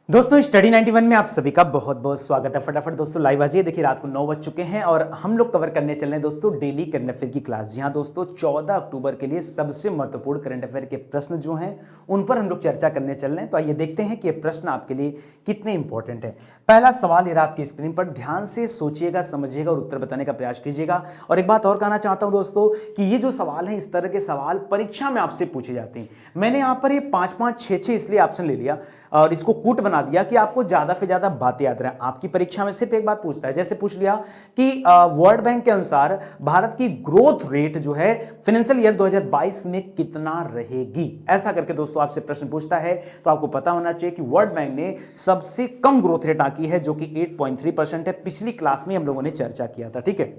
दोस्तों स्टडी 91 में आप सभी का बहुत बहुत स्वागत है। फटाफट दोस्तों लाइव आ जाइए। देखिए रात को 9 बज चुके हैं और हम लोग कवर करने चल रहे हैं दोस्तों डेली करंट अफेयर की क्लास। जी हाँ दोस्तों, 14 अक्टूबर के लिए सबसे महत्वपूर्ण करंट अफेयर के प्रश्न जो हैं उन पर हम लोग चर्चा करने चल रहे हैं। तो आइए देखते हैं कि ये प्रश्न आपके लिए कितने इंपॉर्टेंट है। पहला सवाल ये रहा आपकी स्क्रीन पर, ध्यान से सोचिएगा, समझिएगा और उत्तर बताने का प्रयास कीजिएगा। और एक बात और कहना चाहता हूं दोस्तों कि ये जो सवाल है, इस तरह के सवाल परीक्षा में आपसे पूछे जाते हैं। मैंने यहाँ पर ये 5-5, 6-6 इसलिए ऑप्शन ले लिया और इसको कूट बना दिया कि आपको ज्यादा से ज्यादा बातें याद रहे। आपकी परीक्षा में सिर्फ एक बात पूछता है, जैसे पूछ लिया कि वर्ल्ड बैंक के अनुसार भारत की ग्रोथ रेट जो है फाइनेंशियल ईयर 2022 में कितना रहेगी, ऐसा करके दोस्तों आपसे प्रश्न पूछता है। तो आपको पता होना चाहिए कि वर्ल्ड बैंक ने सबसे कम ग्रोथ रेट आकी है जो कि 8.3% है। पिछली क्लास में हम लोगों ने चर्चा किया था। ठीक है,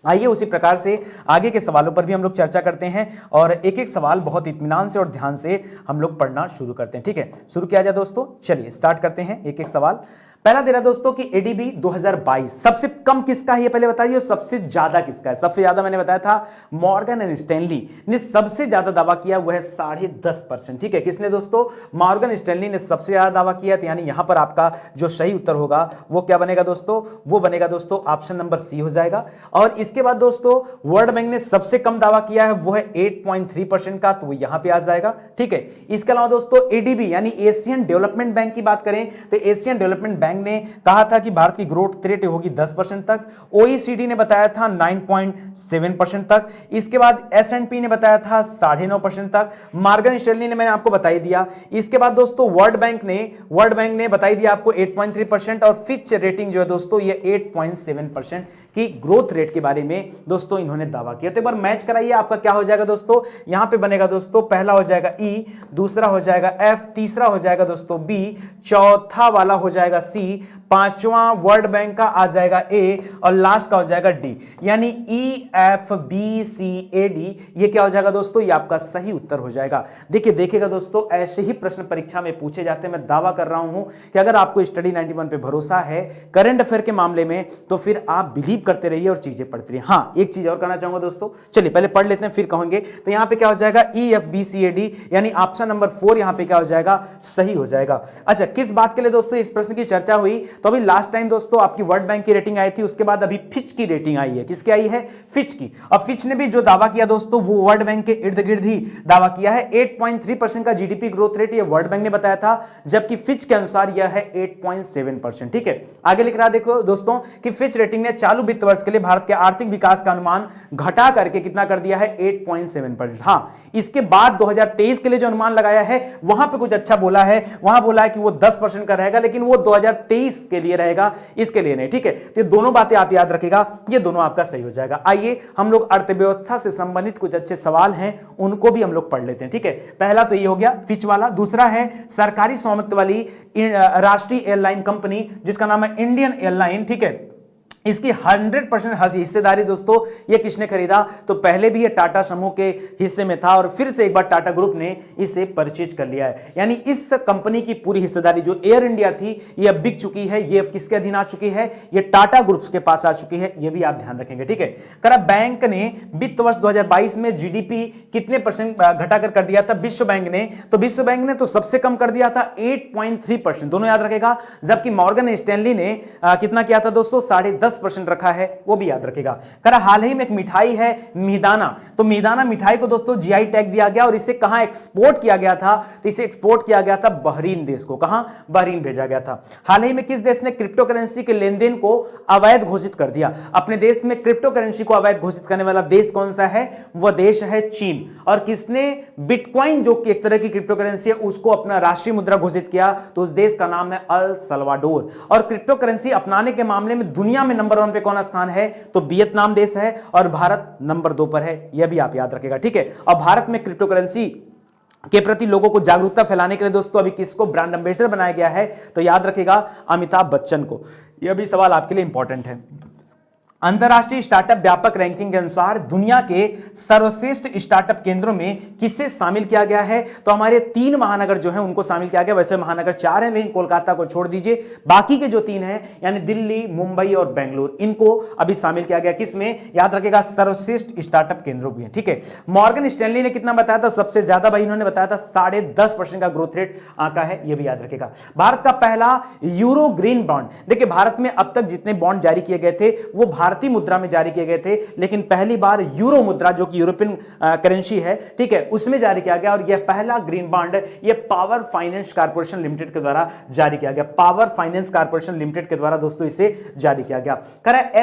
आइए उसी प्रकार से आगे के सवालों पर भी हम लोग चर्चा करते हैं और एक एक सवाल बहुत इत्मीनान से और ध्यान से हम लोग पढ़ना शुरू करते हैं। ठीक है, शुरू किया जाए दोस्तों। चलिए स्टार्ट करते हैं एक एक सवाल। पहला दे रहा दोस्तों कि एडीबी 2022 सबसे कम किसका है ये पहले बताइए, सबसे ज्यादा किसका है। सबसे ज्यादा मैंने बताया था मॉर्गन एंड स्टैनली ने सबसे ज्यादा दावा किया, वह है 10.5%। ठीक है, किसने दोस्तों? मॉर्गन स्टैनली ने सबसे ज्यादा दावा किया। तो यानी यहां पर आपका जो सही उत्तर होगा वो क्या बनेगा दोस्तों? वो बनेगा दोस्तों ऑप्शन नंबर सी हो जाएगा। और इसके बाद दोस्तों वर्ल्ड बैंक ने सबसे कम दावा किया है, वो है 8.3% का, तो वो यहां पे आ जाएगा। ठीक है, इसके अलावा दोस्तों एडीबी यानी एशियन डेवलपमेंट बैंक की बात करें तो एशियन डेवलपमेंट बैंक ने कहा था कि भारत की ग्रोथ रेट होगी 10% तक। ओईसीडी ने बताया था 9.7% तक। इसके बाद एसएंडपी ने बताया था 9.5% तक। मॉर्गन स्टैनली ने मैंने आपको बता ही दिया। इसके बाद दोस्तों वर्ल्ड बैंक ने बताई दिया आपको 8.3% और फिच रेटिंग जो है दोस्तों ये 8.7% की ग्रोथ रेट के बारे में दोस्तों इन्होंने दावा किया। तो एक बार मैच कराइए, आपका क्या हो जाएगा दोस्तों? यहां पे बनेगा दोस्तों पहला हो जाएगा ई, दूसरा हो जाएगा एफ, तीसरा हो जाएगा दोस्तों बी, चौथा वाला हो जाएगा सी, पांचवां वर्ल्ड बैंक का आ जाएगा ए और लास्ट का हो जाएगा डी। यानी E F B C A D ये क्या हो जाएगा दोस्तों? ये आपका सही उत्तर हो जाएगा। देखिए देखिएगा दोस्तों, ऐसे ही प्रश्न परीक्षा में पूछे जाते हैं। मैं दावा कर रहा हूं कि अगर आपको स्टडी 91 पे भरोसा है करंट अफेयर के मामले में तो फिर आप बिलीव करते रहिए और चीजें पढ़ते रहिए। हाँ, एक चीज और कहना चाहूंगा दोस्तों, चलिए पहले पढ़ लेते हैं फिर कहेंगे। तो यहां पे क्या हो जाएगा? E F B C A D यानी ऑप्शन नंबर 4 यहां पे क्या हो जाएगा? सही हो जाएगा। अच्छा, किस बात के लिए दोस्तों इस प्रश्न की चर्चा हुई? तो अभी लास्ट टाइम दोस्तों आपकी वर्ल्ड बैंक की रेटिंग आई थी, उसके बाद अभी फिच की रेटिंग आई है। किसकी आई है? फिच की। और फिच ने भी जो दावा किया दोस्तों वो वर्ल्ड बैंक के इर्द गिर्द ही दावा किया है। 8.3% का जीडीपी ग्रोथ रेट ये वर्ल्ड बैंक ने बताया था, जबकि फिच के अनुसार यह है 8.7%। ठीक है, आगे लिख रहा देखो दोस्तों कि फिच रेटिंग ने चालू वित्त वर्ष के लिए भारत के आर्थिक विकास का अनुमान घटा करके कितना कर दिया है? 8.7%। हां, इसके बाद 2023 के लिए जो अनुमान लगाया है वहां पे कुछ अच्छा बोला है, वहां बोला है कि वो 10% का रहेगा, लेकिन वो 2023 के लिए रहेगा, इसके लिए नहीं। ठीक है, तो ये दोनों बातें आप याद रखिएगा, ये दोनों आपका सही हो जाएगा। आइए हम लोग अर्थव्यवस्था से संबंधित कुछ अच्छे सवाल हैं उनको भी हम लोग पढ़ लेते हैं। ठीक है, पहला तो ये हो गया फिच वाला। दूसरा है सरकारी स्वामित्व वाली राष्ट्रीय एयरलाइन कंपनी जिसका नाम है इंडियन एयरलाइन। ठीक है, इसकी 100% हिस्सेदारी दोस्तों ये किसने खरीदा? तो पहले भी ये टाटा समूह के हिस्से में था और फिर से एक बार टाटा ग्रुप ने इसे परचेज कर लिया है। यानी इस कंपनी की पूरी हिस्सेदारी जो एयर इंडिया थी ये अब बिक चुकी है, ये अब किसके अधीन आ चुकी है? ये टाटा ग्रुप्स के पास आ चुकी है। ये भी आप ध्यान रखेंगे। ठीक है, करा बैंक ने वित्त वर्ष 2022 में जीडीपी कितने परसेंट घटाकर कर दिया था विश्व बैंक ने? तो विश्व बैंक ने तो सबसे कम कर दिया था 8.3%, दोनों याद रखेगा। जबकि मॉर्गन स्टैनली ने कितना किया था दोस्तों? 10.5% रखा है, वो भी याद रखेगा। करा हाल ही में एक मिठाई है मिहिदाना, तो मिहिदाना मिठाई को दोस्तों जीआई टैग दिया गया और इसे कहां एक्सपोर्ट किया गया था? तो इसे एक्सपोर्ट किया गया था बहरीन देश को। कहां? बहरीन भेजा गया था। हाल ही में किस देश ने क्रिप्टो करेंसी के लेन देन को अवैध घोषित कर दिया? अपने देश में क्रिप्टो करेंसी को अवैध घोषित करने वाला देश कौन सा है? वह देश है चीन। और किसने बिटकॉइन जो कि एक तरह की क्रिप्टो करेंसी है उसको अपना राष्ट्रीय मुद्रा घोषित किया? तो उस देश का नाम है अल सल्वाडोर। और क्रिप्टो करेंसी अपनाने के मामले में दुनिया में नंबर 1 पे कौन स्थान है? तो वियतनाम देश है और भारत नंबर 2 पर है। यह भी आप याद रखेगा। ठीक है, और भारत में क्रिप्टो करेंसी के प्रति लोगों को जागरूकता फैलाने के लिए दोस्तों अभी किसको ब्रांड एम्बेसडर बनाया गया है? तो याद रखेगा अमिताभ बच्चन को। यह भी सवाल आपके लिए इंपॉर्टेंट है। अंतरराष्ट्रीय स्टार्टअप व्यापक रैंकिंग के अनुसार दुनिया के सर्वश्रेष्ठ स्टार्टअप केंद्रों में किसे शामिल किया गया है? तो हमारे 3 महानगर जो हैं उनको शामिल किया गया। वैसे महानगर 4 हैं, लेकिन कोलकाता को छोड़ दीजिए, बाकी के जो 3 हैं यानी दिल्ली, मुंबई और बेंगलुरु, इनको अभी शामिल किया गया। किसमें? याद रखिएगा, सर्वश्रेष्ठ स्टार्टअप केंद्रों में। ठीक है, मॉर्गन स्टैनली ने कितना बताया था? सबसे ज्यादा भाई इन्होंने बताया था 10.5% का ग्रोथ रेट आंका है, यह भी याद रखिएगा। भारत का पहला यूरो ग्रीन बॉन्ड, देखिए भारत में अब तक जितने बॉन्ड जारी किए गए थे वो भारतीय मुद्रा में जारी किए गए थे, लेकिन पहली बार यूरो मुद्रा जो कि यूरोपियन करेंसी है, ठीक है, उसमें जारी किया गया। और यह पहला ग्रीन बॉन्ड ये पावर फाइनेंस कॉर्पोरेशन लिमिटेड के द्वारा जारी किया गया। पावर फाइनेंस कॉर्पोरेशन लिमिटेड के द्वारा दोस्तों इसे जारी किया गया।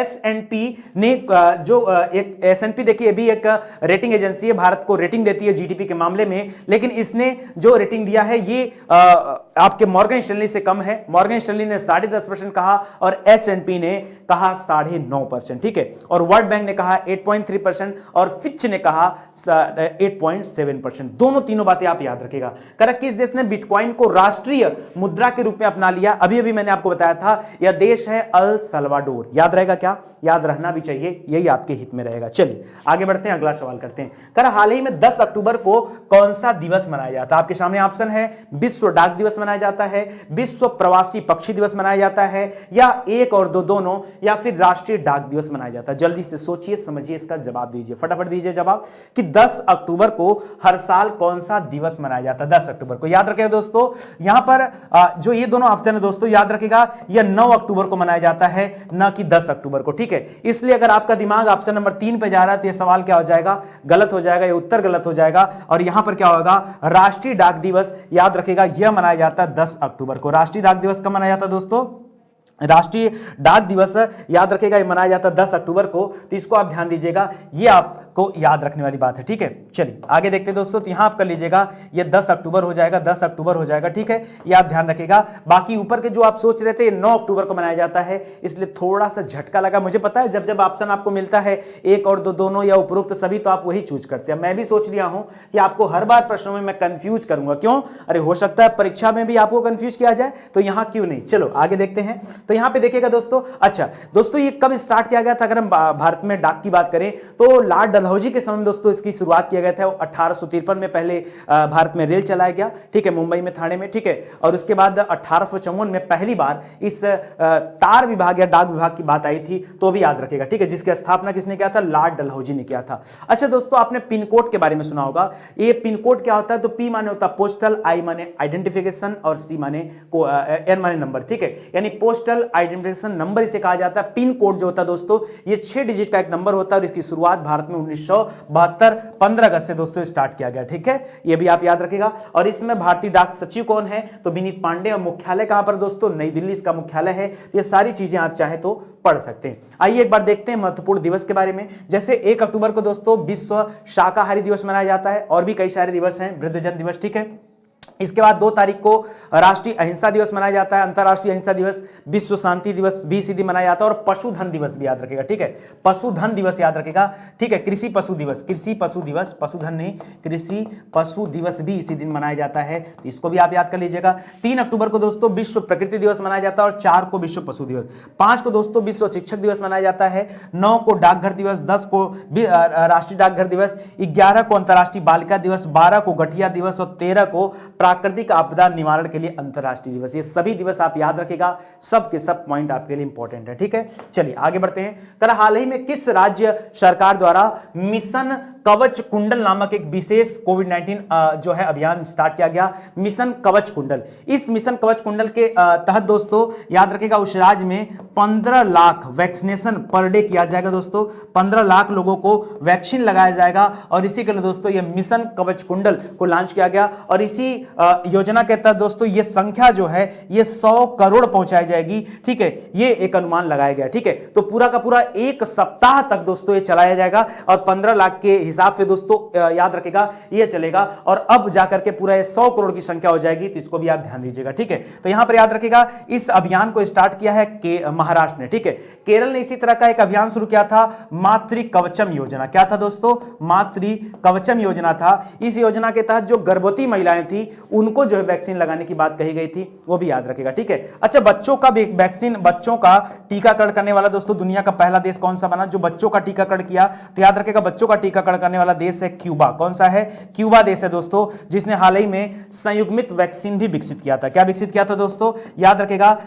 S&P ने जो एक S&P देखिए ये भी एक रेटिंग एजेंसी है, भारत को रेटिंग देती है जीडीपी के मामले में, लेकिन इसने जो रेटिंग दिया है ये आपके मॉर्गन स्टैनली से कम है। मॉर्गन स्टैनली ने 10.5% कहा और S&P ने कहा 9.5%। ठीक है, और वर्ल्ड बैंक ने कहा 8.3% और फिच ने कहा 8.7%। दोनों तीनों बातें आप याद रखिएगा। किस देश ने बिटकॉइन को राष्ट्रीय मुद्रा के रूप में अपना लिया? अभी अभी मैंने आपको बताया था, यह देश है अल सल्वाडोर। याद रहेगा क्या? याद रहना भी चाहिए, यही आपके हित में रहेगा। चलिए आगे बढ़ते हैं, अगला सवाल करते हैं। हाल ही में 10 अक्टूबर को कौन सा दिवस मनाया जाता है? आपके सामने ऑप्शन है, विश्व डाक दिवस मनाया जाता है, विश्व प्रवासी पक्षी दिवस मनाया जाता है, या एक और दो दोनों, या फिर राष्ट्रीय डाक दिवस मनाया जाता है। जल्दी से सोचिए, समझिए, इसका जवाब दीजिए, फटाफट दीजिए जवाब कि 10 अक्टूबर को हर साल कौन सा दिवस मनाया जाता है? 10 अक्टूबर को। याद रखिएगा दोस्तों, यहां पर जो ये दोनों ऑप्शन है दोस्तों, याद रखिएगा, यह 9 अक्टूबर को मनाया जाता है, न कि 10 अक्टूबर को। ठीक है, इसलिए अगर आपका दिमाग ऑप्शन नंबर 3 पे जा रहा है तो यह सवाल क्या हो जाएगा? गलत हो जाएगा, यह उत्तर गलत हो जाएगा। और यहां पर क्या होगा? राष्ट्रीय डाक दिवस, याद रखिएगा, यह मनाया जाता है 10 अक्टूबर को। राष्ट्रीय डाक दिवस कब मनाया जाता है दोस्तों? राष्ट्रीय डाक दिवस याद रखिएगा ये मनाया जाता है 10 अक्टूबर को, तो इसको आप ध्यान दीजिएगा, ये आपको याद रखने वाली बात है। ठीक है, चलिए आगे देखते हैं दोस्तों। तो यहां आप कर लीजिएगा, ये 10 अक्टूबर हो जाएगा, 10 अक्टूबर हो जाएगा। ठीक है, ये आप ध्यान रखिएगा। बाकी ऊपर के जो आप सोच रहे थे ये 9 अक्टूबर को मनाया जाता है, इसलिए थोड़ा सा झटका लगा। मुझे पता है जब जब ऑप्शन आपको मिलता है एक और दो दोनों या उपरोक्त सभी, तो आप वही चूज करते हैं। मैं भी सोच लिया हूं कि आपको हर बार प्रश्नों में मैं कंफ्यूज करूंगा। क्यों? अरे हो सकता है परीक्षा में भी आपको कंफ्यूज किया जाए, तो यहां क्यों नहीं। चलो आगे देखते हैं। तो यहां पे देखिएगा दोस्तों, अच्छा दोस्तों, ये कब स्टार्ट किया गया था? अगर हम भारत में डाक की बात करें तो लॉर्ड डलहौजी के समय में दोस्तों इसकी शुरुआत किया गया था। 1853 में पहले भारत में रेल चलाया गया, ठीक है, मुंबई में, थाने में, ठीक है। और उसके बाद 1854 में पहली बार इस तार विभाग या डाक विभाग की बात आई थी, तो भी याद रखिएगा, ठीक है, जिसकी स्थापना किसने किया था? लॉर्ड डलहौजी ने किया था। अच्छा दोस्तों, आपने पिन कोड के बारे में सुना होगा। ये पिन कोड क्या होता है? तो पी माने होता है पोस्टल, आई माने आइडेंटिफिकेशन और सी माने एन माने नंबर। ठीक है, यानी पोस्टल आइडेंटिफिकेशन नंबर इसे कहा जाता है। पिन कोड जो होता है दोस्तों, ये 6 डिजिट का एक नंबर होता है और इसकी शुरुआत भारत में 1972 15 अगस्त से दोस्तों स्टार्ट किया गया। ठीक है, ये भी आप याद रखिएगा। और इसमें भारतीय डाक सचिव कौन है? तो विनीत पांडे। और मुख्यालय कहां पर दोस्तों? नई दिल्ली इसका मुख्यालय है। ये सारी चीजें आप चाहे तो पढ़ सकते हैं। आइए एक बार देखते हैं महत्वपूर्ण दिवस के बारे में। जैसे 1 अक्टूबर को दोस्तों विश्व शाकाहारी दिवस मनाया जाता है, और भी कई सारे दिवस हैं, वृद्धजन दिवस। ठीक है, इसके बाद 2 तारीख को राष्ट्रीय अहिंसा दिवस मनाया जाता है, अंतरराष्ट्रीय अहिंसा दिवस, विश्व शांति दिवस भी सीधी मनाया जाता है, और पशुधन दिवस भी याद रखेगा। ठीक है, पशुधन दिवस याद रखेगा। ठीक है, कृषि पशु दिवस, कृषि पशु दिवस, पशुधन नहीं, कृषि पशु दिवस भी इसी दिन मनाया जाता है, तो इसको भी आप याद कर लीजिएगा। 3 अक्टूबर को दोस्तों विश्व प्रकृति दिवस मनाया जाता है, और 4 को विश्व पशु दिवस। 5 को दोस्तों विश्व शिक्षक दिवस मनाया जाता है, 9 को डाकघर दिवस, 10 को राष्ट्रीय डाकघर दिवस, 11 को अंतरराष्ट्रीय बालिका दिवस, 12 को गठिया दिवस और 13 को प्राकृतिक आपदा निवारण के लिए अंतरराष्ट्रीय दिवस। ये सभी दिवस आप याद रखेगा, सब के सब पॉइंट आपके लिए इंपॉर्टेंट है। ठीक है, चलिए आगे बढ़ते हैं। कल हाल ही में किस राज्य सरकार द्वारा मिशन कवच कुंडल नामक एक विशेष कोविड-19 जो है अभियान स्टार्ट किया गया? मिशन कवच कुंडल। इस मिशन कवच कुंडल के तहत दोस्तों याद रखेगा उस राज्य में 15 लाख वैक्सीनेशन पर डे किया जाएगा दोस्तों। 15 लाख लोगों को वैक्सीन लगाया जाएगा, और इसी के लिए दोस्तों ये मिशन कवच कुंडल को लॉन्च किया गया। और इसी योजना के तहत दोस्तों ये संख्या जो है ये 100 करोड़ पहुंचाई जाएगी। ठीक है, ये एक अनुमान लगाया गया। ठीक है, तो पूरा का पूरा 1 सप्ताह तक दोस्तों ये चलाया जाएगा, और 15 लाख के हिसाब से दोस्तों याद रखेगा ये चलेगा, और अब जाकर के पूरा 100 करोड़ की संख्या हो जाएगी, तो इसको भी आप ध्यान दीजिएगा। ठीक है, तो यहां पर याद रखेगा इस अभियान को स्टार्ट किया है महाराष्ट्र ने। ठीक है, केरल ने इसी तरह का एक अभियान शुरू किया था, मातृ कवचम योजना। क्या था दोस्तों? मातृ कवचम योजना था। इस योजना के तहत जो गर्भवती महिलाएं थी उनको जो है वैक्सीन लगाने की बात कही गई थी, वो भी याद रखेगा। ठीक है, अच्छा, बच्चों का वैक्सीन, बच्चों का टीकाकरण करने वाला दोस्तों दुनिया का पहला देश कौन सा बना जो बच्चों का टीकाकरण किया? तो याद रखेगा बच्चों का टीकाकरण करने वाला देश है क्यूबा। कौन सा है? क्यूबा देश है दोस्तों, जिसने हाल ही में संयुग्मित वैक्सीन भी विकसित किया था। क्या विकसित किया था दोस्तों? याद रखेगा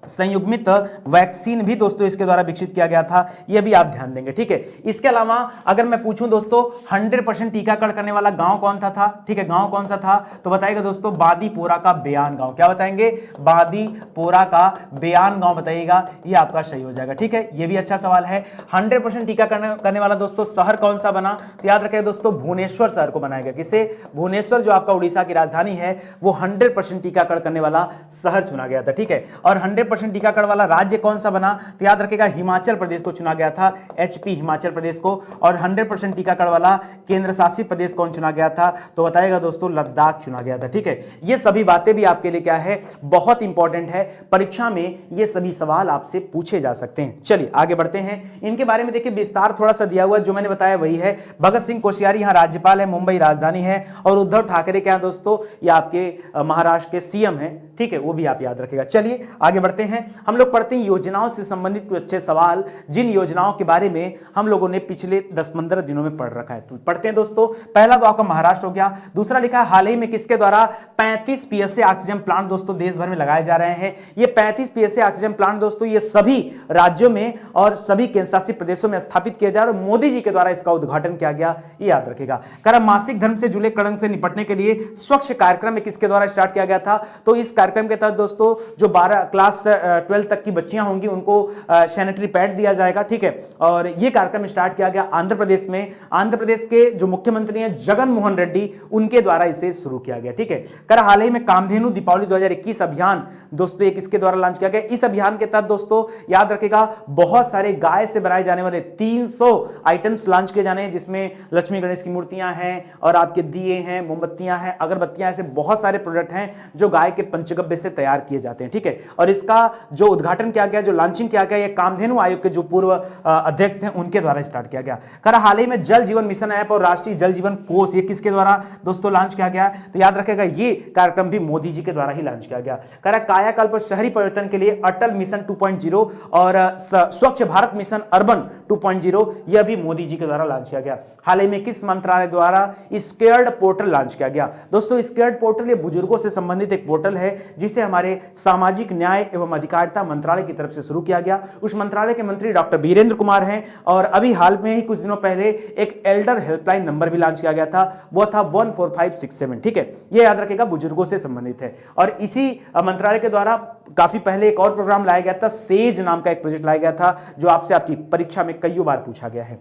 संयुग्मित वैक्सीन भी दोस्तों इसके द्वारा विकसित किया गया था, यह भी आप ध्यान देंगे। ठीक है, इसके अलावा अगर मैं पूछूं दोस्तों 100% टीकाकरण करने वाला गांव कौन सा था? ठीक है, गांव कौन सा था? तो बताइएगा दोस्तों बादीपोरा का बेयान गांव। क्या बताएंगे? बादीपोरा का बेयान गांव बताइएगा, ये आपका सही हो जाएगा। ठीक है, ये भी अच्छा सवाल है। 100% टीकाकरण करने वाला दोस्तों शहर कौन सा बना? तो याद रखेगा दोस्तों भुवनेश्वर शहर को बनाया गया। किसे? भुवनेश्वर, जो आपका उड़ीसा की राजधानी है, वो 100% टीकाकरण करने वाला शहर चुना गया था। ठीक है, और 100% टीकाकरण वाला राज्य कौन सा बना? तो याद रखेगा हिमाचल प्रदेश को चुना गया था, एचपी हिमाचल प्रदेश को। और 100% टीकाकरण वाला केंद्र शासित प्रदेश कौन चुना गया था? तो बताइएगा दोस्तों लद्दाख चुना गया था। ठीक है, ये सभी बातें भी आपके लिए क्या है, बहुत इंपॉर्टेंट है, परीक्षा में ये सभी सवाल आपसे पूछे जा सकते हैं। चलिए आगे बढ़ते हैं, इनके बारे में देखिए विस्तार थोड़ा सा दिया हुआ है, जो मैंने बताया वही है। भगत सिंह कोश्यारी यहाँ राज्यपाल है, मुंबई राजधानी है, और उद्धव ठाकरे क्या दोस्तों, ये आपके महाराष्ट्र के सीएम है। ठीक है, वो भी आप याद रखेगा। चलिए आगे बढ़ते हैं, हम लोग पढ़ते हैं योजनाओं से संबंधित कुछ अच्छे सवाल, जिन योजनाओं के बारे में हम लोगों ने पिछले 10-15 दिनों में पढ़ रखा है। तो पढ़ते हैं दोस्तों। पहला तो आपका महाराष्ट्र हो गया। दूसरा लिखा है हाल ही में किसके द्वारा 35 पीएसए ऑक्सीजन प्लांट दोस्तों देश भर में लगाए जा रहे हैं। ये 35 पीएसए ऑक्सीजन प्लांट दोस्तों ये सभी राज्यों में और सभी केंद्र शासित प्रदेशों में स्थापित किया जा रहा है, मोदी जी के द्वारा इसका उद्घाटन किया गया, ये याद रखेगा। कर मासिक धर्म से जुड़े कलंक से निपटने के लिए स्वच्छ कार्यक्रम में किसके द्वारा स्टार्ट किया गया था? तो इस कार्यक्रम के तहत दोस्तों जो 12 क्लास 12 तक की बच्चियां होंगी उनको सैनिटरी पैड दिया जाएगा। ठीक है, और यह कार्यक्रम स्टार्ट किया गया आंध्र प्रदेश में। आंध्र प्रदेश के जो मुख्यमंत्री हैं जगन मोहन रेड्डी, उनके द्वारा इसे शुरू किया गया। ठीक है, कर हाल ही में कामधेनु दीपावली 2021 अभियान दोस्तों एक किसके द्वारा लॉन्च किया गया? इस अभियान के तहत दोस्तों याद रखेगा बहुत सारे गाय से बनाए जाने वाले 300 आइटम्स लॉन्च किए जाने हैं, जिसमें लक्ष्मी गणेश की मूर्तियां हैं और आपके दिए हैं, मोमबत्तियां हैं, अगरबत्तियां, ऐसे बहुत सारे प्रोडक्ट हैं जो गाय के पंचगव्य से तैयार किए जाते हैं। ठीक है, और इसका जो उद्घाटन किया गया, जो लॉन्चिंग किया गया, ये कामधेनु आयोग के जो पूर्व अध्यक्ष थे उनके द्वारा स्टार्ट किया गया। कर हाल ही में जल जीवन मिशन ऐप और राष्ट्रीय जल जीवन कोष ये किसके द्वारा दोस्तों लॉन्च किया गया? तो याद रखेगा ये कार्यक्रम भी मोदी जी के द्वारा ही लॉन्च किया गया। कर कायाकल्प और शहरी परिवर्तन के लिए अटल मिशन 2.0 और स्वच्छ भारत मिशन अर्बन 2.0 यह भी मोदी जी के द्वारा लॉन्च किया गया। हाल ही में किस मंत्रालय द्वारा स्केयर्ड पोर्टल लॉन्च किया गया? दोस्तों स्केयर्ड पोर्टल ये बुजुर्गों से संबंधित एक पोर्टल है, जिसे हमारे सामाजिक न्याय एवं अधिकारिता मंत्रालय की तरफ से शुरू किया गया। उस मंत्रालय के मंत्री डॉक्टर वीरेंद्र कुमार हैं, और अभी हाल में ही कुछ दिनों पहले एक एल्डर हेल्पलाइन नंबर भी लॉन्च किया गया था, वो था 14567। ठीक है, ये याद रखेगा बुजुर्गों से संबंधित है। और इसी मंत्रालय के द्वारा काफी पहले एक और प्रोग्राम लाया गया था, सेज नाम का एक प्रोजेक्ट लाया गया था, जो आपसे आपकी परीक्षा में कई बार पूछा गया है।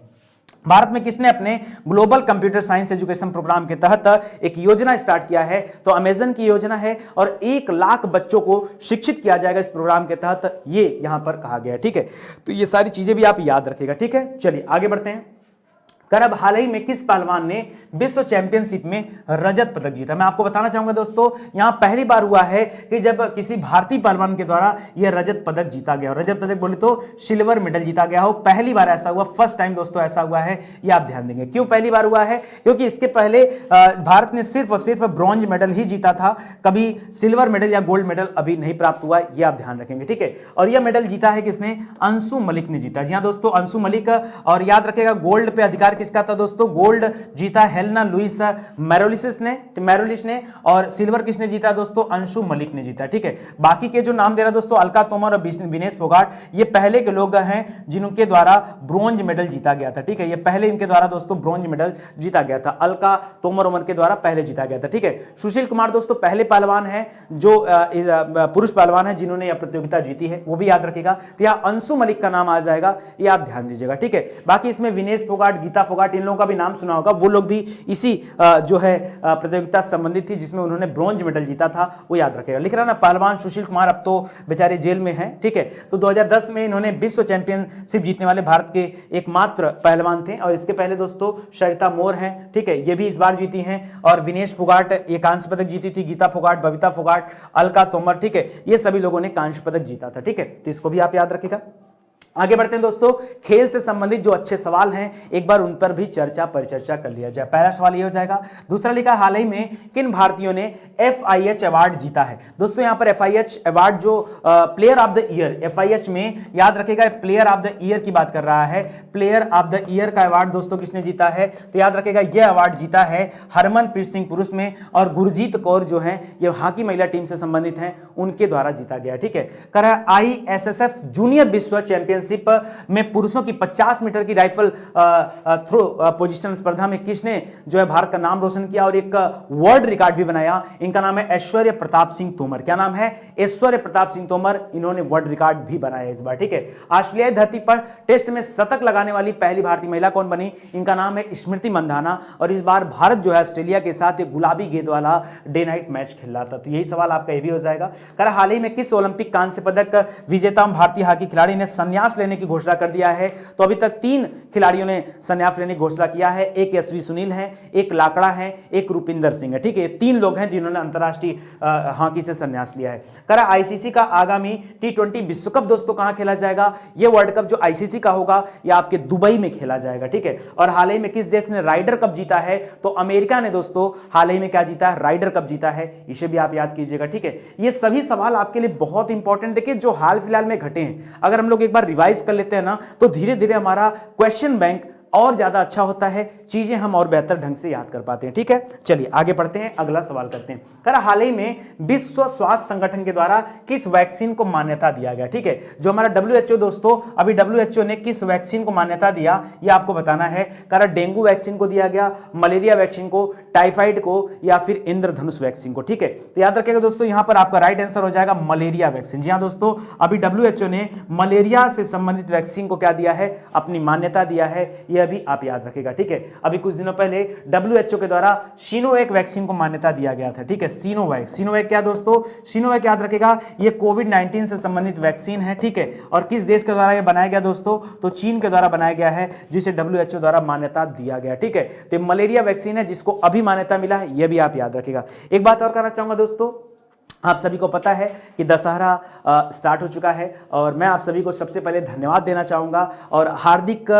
भारत में किसने अपने global computer science education programme के तहत एक योजना स्टार्ट किया है? तो अमेजन की योजना है, और 1 लाख बच्चों को शिक्षित किया जाएगा इस प्रोग्राम के तहत, ये यहां पर कहा गया है। ठीक है, तो ये सारी चीजें भी आप याद रखेगा। ठीक है, चलिए आगे बढ़ते हैं। कर अब हाल ही में किस पहलवान ने विश्व चैंपियनशिप में रजत पदक जीता? मैं आपको बताना चाहूंगा दोस्तों, यहां पहली बार हुआ है कि जब किसी भारतीय पहलवान के द्वारा यह रजत पदक जीता गया। रजत पदक बोले तो सिल्वर मेडल जीता गया हो, पहली बार ऐसा हुआ, फर्स्ट टाइम दोस्तों ऐसा हुआ है, यह आप ध्यान देंगे। क्यों पहली बार हुआ है? क्योंकि इसके पहले भारत ने सिर्फ और सिर्फ ब्रॉन्ज मेडल ही जीता था, कभी सिल्वर मेडल या गोल्ड मेडल अभी नहीं प्राप्त हुआ, यह आप ध्यान रखेंगे। ठीक है, और यह मेडल जीता है किसने? अंशु मलिक ने जीता। जी हाँ दोस्तों, अंशु मलिक। और याद रखेगा गोल्ड पे अधिकार किसका था दोस्तों? गोल्ड जीता हेलेना लुइस मैरोलिस ने, और सिल्वर किसने जीता दोस्तों? अंशु मलिक ने जीता। ठीक है, बाकी के जो नाम दे रहा दोस्तों, अलका तोमर और विनेश फोगाट, ये पहले के लोग हैं जिनके द्वारा ब्रॉन्ज मेडल जीता गया था। ठीक है, ये पहले इनके द्वारा दोस्तों ब्रॉन्ज मेडल जीता गया था, अलका तोमर उमर के द्वारा पहले जीता गया था। ठीक है, सुशील कुमार दोस्तों पहले पहलवान हैं जो पुरुष पहलवान है जिन्होंने यह प्रतियोगिता जीती है, वो भी याद रखेगा। तो यहां अंशु मलिक का नाम आ जाएगा, ये आप ध्यान दीजिएगा। ठीक है, बाकी इसमें विनेश फोगाट, गीता फोगाट, इन लोगों का भी नाम सुना होगा, वो लोग भी इसी जो है प्रतियोगिता से संबंधित थी जिसमें उन्होंने ब्रॉन्ज मेडल जीता था, वो याद रखेगा। लिख रहा ना पहलवान सुशील कुमार अब तो बेचारे जेल में हैं, ठीक है। तो 2010 में इन्होंने विश्व चैंपियनशिप जीतने वाले भारत के एकमात्र पहलवान थे। और इसके पहले दोस्तों सरिता मोर हैं, ठीक है, ये भी इस बार जीती हैं। और विनेश फोगाट ये कांस्य पदक जीती थी, गीता फोगाट, बबीता फोगाट, अलका तोमर, ठीक है, ये सभी लोगों ने कांस्य पदक जीता था, ठीक है। तो इसको भी आप याद रखिएगा। आगे बढ़ते हैं दोस्तों, खेल से संबंधित जो अच्छे सवाल हैं एक बार उन पर भी परिचर्चा कर लिया जाए। पहला सवाल ये हो जाएगा। दूसरा लिखा, हाल ही में किन भारतीयों ने FIH अवार्ड जीता है। दोस्तों यहां पर FIH अवार्ड जो player of the year, FIH में याद रखेगा प्लेयर ऑफ द ईयर की बात कर रहा है। प्लेयर ऑफ द ईयर का अवार्ड दोस्तों किसने जीता है, तो याद रखेगा यह अवार्ड जीता है हरमनप्रीत सिंह पुरुष में, और गुरजीत कौर जो है ये हॉकी महिला टीम से संबंधित हैं, उनके द्वारा जीता गया, ठीक है। कर ISSF जूनियर विश्व चैंपियनशिप में पुरुषों की 50 मीटर की राइफल थ्रो पोजीशन स्पर्धा में किसने जो है भारत का नाम रोशन किया और एक वर्ल्ड रिकॉर्ड भी बनाया। इनका नाम है ऐश्वर्य प्रताप सिंह तोमर। क्या नाम है, ऐश्वर्य प्रताप सिंह तोमर। इन्होंने वर्ल्ड रिकॉर्ड भी बनाया इस बार, ठीक है। ऑस्ट्रेलियाई धरती पर टेस्ट में शतक लगाने वाली पहली भारतीय महिला कौन बनी, इनका नाम है स्मृति मंधाना। और इस बार भारत जो है ऑस्ट्रेलिया के साथ एक गुलाबी गेंद वाला डे नाइट मैच खेल रहा था। तो यही सवाल आपका ये भी हो जाएगा। हाल ही में किस ओलंपिक कांस्य पदक विजेता भारतीय हॉकी खिलाड़ी ने संन्यास लेने की घोषणा कर दिया है। तो अभी तक 3 खिलाड़ियों ने संन्यास लेने की घोषणा किया है। एक SV सुनील है, एक लाकड़ा है, एक रुपिंदर सिंह है, ठीक है। 3 लोग हैं जिन्होंने अंतरराष्ट्रीय हॉकी से संन्यास लिया है। ICC का आगामी T20 विश्व कप दोस्तों कहां खेला जाएगा। यह वर्ल्ड कप जो ICC का होगा यह आपके दुबई में खेला जाएगा, ठीक है। और हाल ही में किस देश ने राइडर कप जीता है, तो अमेरिका ने दोस्तों हाल ही में क्या जीता है, राइडर कप जीता है। इसे भी आप याद कीजिएगा, ठीक है। ये सभी सवाल आपके लिए बहुत इंपॉर्टेंट देखिए जो हाल फिलहाल में घटे हैं। अगर हम लोग एक बार रिवाइज कर लेते हैं ना तो धीरे धीरे हमारा क्वेश्चन बैंक और ज्यादा अच्छा होता है, चीजें हम और बेहतर ढंग से याद कर पाते हैं, ठीक है। चलिए आगे बढ़ते हैं, अगला सवाल करते हैं। हाल ही में विश्व स्वास्थ्य संगठन के द्वारा किस वैक्सीन को मान्यता दिया गया, ठीक है। जो हमारा WHO दोस्तों, अभी WHO ने किस वैक्सीन को मान्यता दिया यह आपको बताना है। डेंगू वैक्सीन को दिया गया, मलेरिया वैक्सीन को, टाइफाइड को, या फिर इंद्रधनुष वैक्सीन को, ठीक है। तो याद रखिएगा दोस्तों यहां पर आपका राइट आंसर हो जाएगा मलेरिया वैक्सीन। जी हां दोस्तों, अभी WHO ने मलेरिया से संबंधित वैक्सीन को क्या दिया है, अपनी मान्यता दिया है। यह भी आप याद रखिएगा, ठीक है। अभी कुछ दिनों पहले WHO के द्वारा सिनोवैक वैक्सीन को मान्यता दिया गया था, ठीक है। सिनोवैक क्या दोस्तों, सिनोवैक याद रखिएगा ये कोविड-19 से संबंधित वैक्सीन है, ठीक है। और किस देश के द्वारा यह बनाया गया दोस्तों, तो चीन के द्वारा बनाया गया है, जिसे WHO द्वारा मान्यता दिया गया, ठीक है। तो मलेरिया वैक्सीन है जिसको अभी मान्यता मिला है, यह भी आप याद रखिएगा। एक बात और करना चाहूंगा दोस्तों, आप सभी को पता है कि दशहरा स्टार्ट हो चुका है और मैं आप सभी को सबसे पहले धन्यवाद देना चाहूंगा और हार्दिक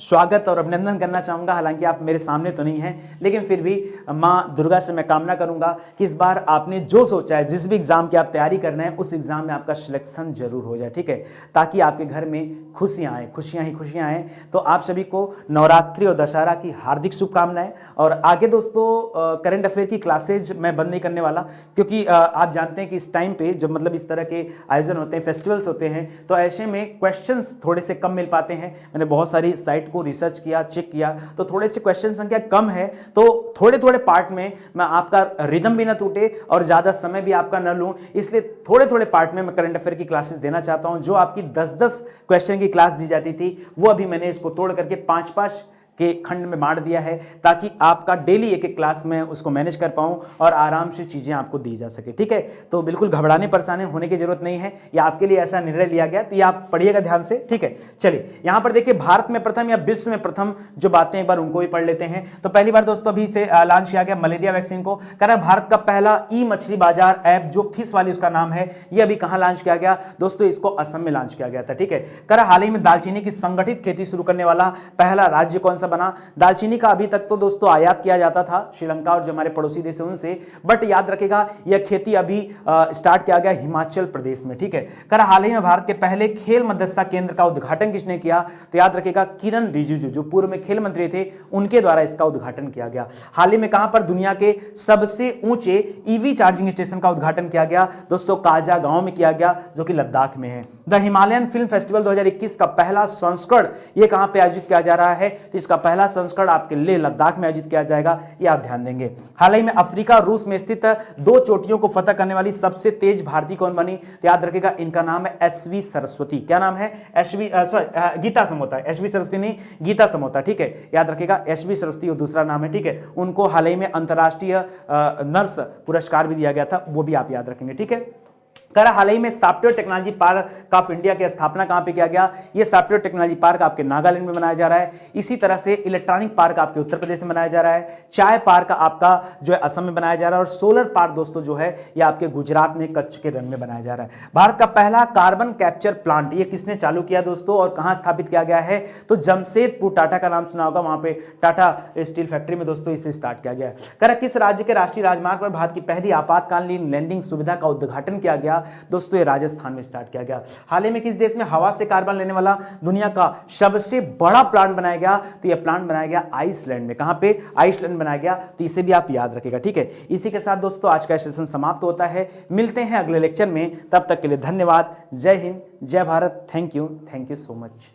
स्वागत और अभिनंदन करना चाहूंगा। हालांकि आप मेरे सामने तो नहीं हैं, लेकिन फिर भी माँ दुर्गा से मैं कामना करूंगा कि इस बार आपने जो सोचा है, जिस भी एग्जाम की आप तैयारी कर रहे हैं, उस एग्जाम में आपका सिलेक्शन जरूर हो जाए, ठीक है। ताकि आपके घर में खुशियां आए, खुशियां ही खुशियां आए। तो आप सभी को नवरात्रि और दशहरा की हार्दिक शुभकामनाएं। और आगे दोस्तों करंट अफेयर की क्लासेज मैं बंद नहीं करने वाला, क्योंकि आप जानते हैं कि इस टाइम पे जब मतलब इस तरह के आयोजन होते हैं, फेस्टिवल्स होते हैं, तो ऐसे में क्वेश्चंस थोड़े से कम मिल पाते हैं। मैंने बहुत सारी साइट को रिसर्च किया, चेक किया, तो थोड़े से क्वेश्चन संख्या कम है। तो थोड़े थोड़े पार्ट में मैं आपका रिदम भी ना टूटे और ज्यादा समय भी आपका न लूं, इसलिए थोड़े थोड़े पार्ट में मैं करंट अफेयर की क्लासेस देना चाहता हूं। जो आपकी 10-10 क्वेश्चन की क्लास दी जाती थी, वो अभी मैंने इसको तोड़ करके 5-5 के खंड में बांट दिया है, ताकि आपका डेली एक एक क्लास में उसको मैनेज कर पाऊं और आराम से चीजें आपको दी जा सके, ठीक है। तो बिल्कुल घबराने परेशानी होने की जरूरत नहीं है, या आपके लिए ऐसा निर्णय लिया गया, तो ये आप पढ़िएगा ध्यान से, ठीक है। चलिए यहां पर देखिए, भारत में प्रथम या विश्व में प्रथम जो बातें एक बार उनको भी पढ़ लेते हैं। तो पहली बार दोस्तों अभी से लॉन्च किया गया मलेरिया वैक्सीन को। कह रहा है भारत का पहला मछली बाजार ऐप जो फिश वाली उसका नाम है, ये अभी कहां लॉन्च किया गया दोस्तों, इसको असम में लॉन्च किया गया था, ठीक है। कह रहा हाल ही में दालचीनी की संगठित खेती शुरू करने वाला पहला राज्य कौन सा बना। दालचीनी का अभी तक तो दोस्तों आयात किया जाता था श्रीलंका और जो हमारे पड़ोसी देश हैं उनसे, बट याद रखेगा यह खेती अभी स्टार्ट किया गया हिमाचल प्रदेश में, ठीक है। कर हाल ही में भारत के पहले खेल मध्यस्थता केंद्र का उद्घाटन किसने किया, तो याद रखेगा किरण रिजिजू, जो पूर्व में खेल मंत्री थे, उनके द्वारा इसका उद्घाटन किया गया। हाल ही में कहां पर दुनिया के सबसे ऊंचे ईवी चार्जिंग स्टेशन का उद्घाटन किया गया दोस्तों, काजा गांव में किया गया, जो कि लद्दाख में है। द हिमालयन फिल्म फेस्टिवल 2021 का पहला संस्करण ये कहां पे आयोजित किया जा रहा है, तो इसका उसका पहला संस्करण आपके लेह लद्दाख में आयोजित किया जाएगा, ये आप ध्यान देंगे। हाल ही में अफ्रीका और रूस में स्थित 2 चोटियों को फतह करने वाली सबसे तेज भारतीय कौन बनी? तो याद रखिएगा इनका नाम है एसवी सरस्वती। क्या नाम है? गीता समोता। एसवी सरस्वती नहीं, गीता समोता, ठीक है, याद रखिएगा। एसवी सरस्वती और दूसरा नाम है, ठीक है। उनको हाल ही में अंतर्राष्ट्रीय नर्स पुरस्कार भी दिया गया था, वो भी आप याद रखेंगे, ठीक है। हाल ही में software technology park of India की स्थापना कहां पे किया गया? ये सॉफ्टवेयर टेक्नोलॉजी पार्क आपके नागालैंड में बनाया जा रहा है। इसी तरह से इलेक्ट्रॉनिक पार्क आपके उत्तर प्रदेश में बनाया जा रहा है। चाय पार्क आपका जो है असम में बनाया जा रहा है, और सोलर पार्क दोस्तों जो है ये आपके गुजरात में कच्छ के रण में बनाया जा रहा है। भारत का पहला कार्बन कैप्चर प्लांट ये किसने चालू किया दोस्तों, और कहां स्थापित किया गया है? तो जमशेदपुर, टाटा का नाम सुना होगा, वहां पे टाटा स्टील फैक्ट्री में दोस्तों इसे स्टार्ट किया गया है। किस राज्य के राष्ट्रीय राजमार्ग पर भारत की पहली आपातकालीन लैंडिंग सुविधा का उद्घाटन किया गया? दोस्तों ये राजस्थान में स्टार्ट किया गया। हाल ही में किस देश में हवा से कार्बन लेने वाला दुनिया का सबसे बड़ा प्लांट बनाया गया? तो यह प्लांट बनाया गया आइसलैंड में। कहां पे? आइसलैंड बनाया गया, तो इसे भी आप याद रखिएगा, ठीक है। इसी के साथ दोस्तों आज का सेशन समाप्त होता है। मिलते हैं अगले लेक्चर में, तब तक के लिए धन्यवाद। जय हिंद, जय Bharat. Thank you so much.